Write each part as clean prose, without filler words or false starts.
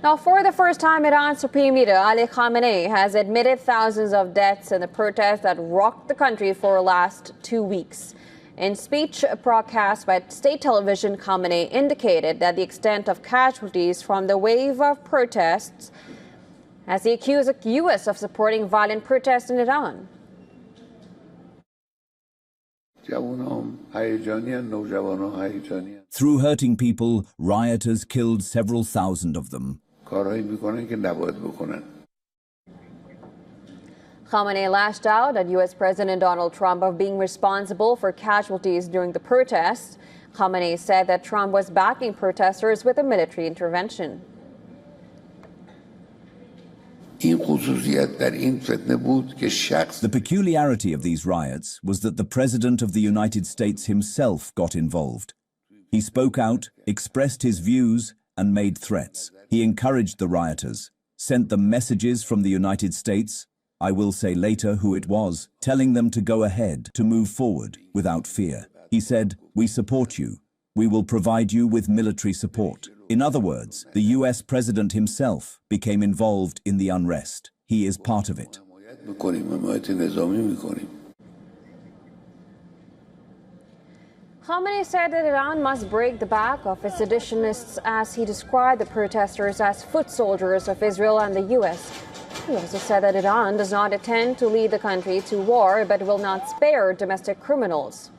Now, for the first time, Iran's Supreme Leader Ali Khamenei has admitted thousands of deaths in the protests that rocked the country for the last 2 weeks. In speech broadcast by state television, Khamenei indicated that the extent of casualties from the wave of protests as he accused the U.S. of supporting violent protests in Iran. Through hurting people, rioters killed several thousand of them. Khamenei lashed out at U.S. President Donald Trump of being responsible for casualties during the protests. Khamenei said that Trump was backing protesters with a military intervention. The peculiarity of these riots was that the President of the United States himself got involved. He spoke out, expressed his views, and made threats. He encouraged the rioters, sent them messages from the United States, I will say later who it was, telling them to go ahead, to move forward without fear. He said, "We support you. We will provide you with military support." In other words, the US President himself became involved in the unrest. He is part of it. Khamenei said that Iran must break the back of its seditionists as he described the protesters as foot soldiers of Israel and the US. He also said that Iran does not intend to lead the country to war but will not spare domestic criminals.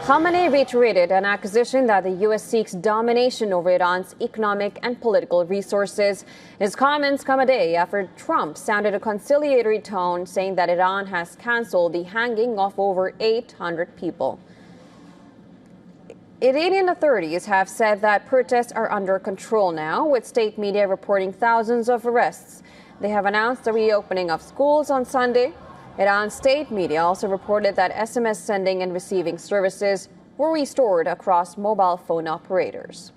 Khamenei reiterated an accusation that the U.S. seeks domination over Iran's economic and political resources. His comments come a day after Trump sounded a conciliatory tone, saying that Iran has canceled the hanging of over 800 people. Iranian authorities have said that protests are under control now, with state media reporting thousands of arrests. They have announced the reopening of schools on Sunday. Iran's state media also reported that SMS sending and receiving services were restored across mobile phone operators.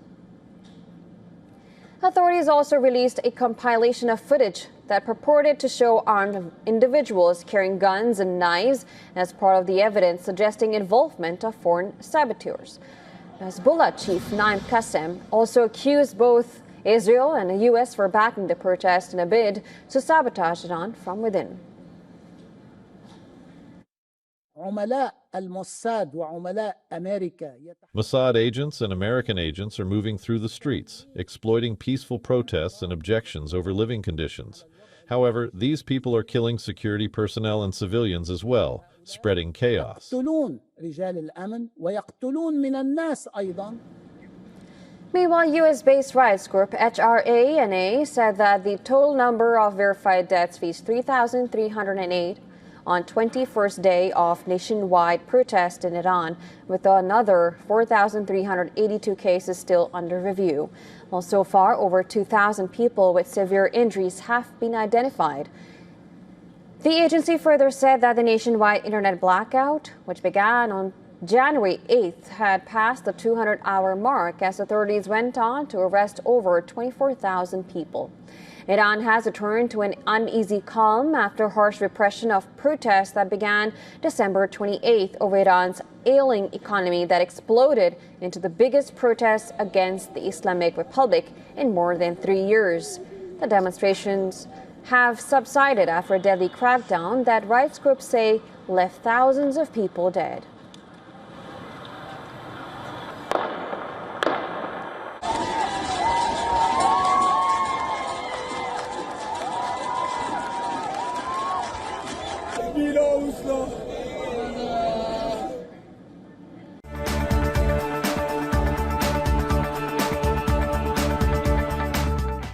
Authorities also released a compilation of footage that purported to show armed individuals carrying guns and knives as part of the evidence suggesting involvement of foreign saboteurs. Hezbollah chief Naim Qassem also accused both Israel and the U.S. for backing the protest in a bid to sabotage Iran from within. Mossad agents and American agents are moving through the streets, exploiting peaceful protests and objections over living conditions. However, these people are killing security personnel and civilians as well, spreading chaos. Meanwhile, U.S.-based rights group HRA&A said that the total number of verified deaths reached 3,308 on 21st day of nationwide protest in Iran, with another 4,382 cases still under review. Well, so far, over 2,000 people with severe injuries have been identified. The agency further said that the nationwide internet blackout, which began on January 8th, had passed the 200-hour mark as authorities went on to arrest over 24,000 people. Iran has returned to an uneasy calm after harsh repression of protests that began December 28th over Iran's ailing economy that exploded into the biggest protests against the Islamic Republic in more than 3 years. The demonstrations have subsided after a deadly crackdown that rights groups say left thousands of people dead. إلى وصلة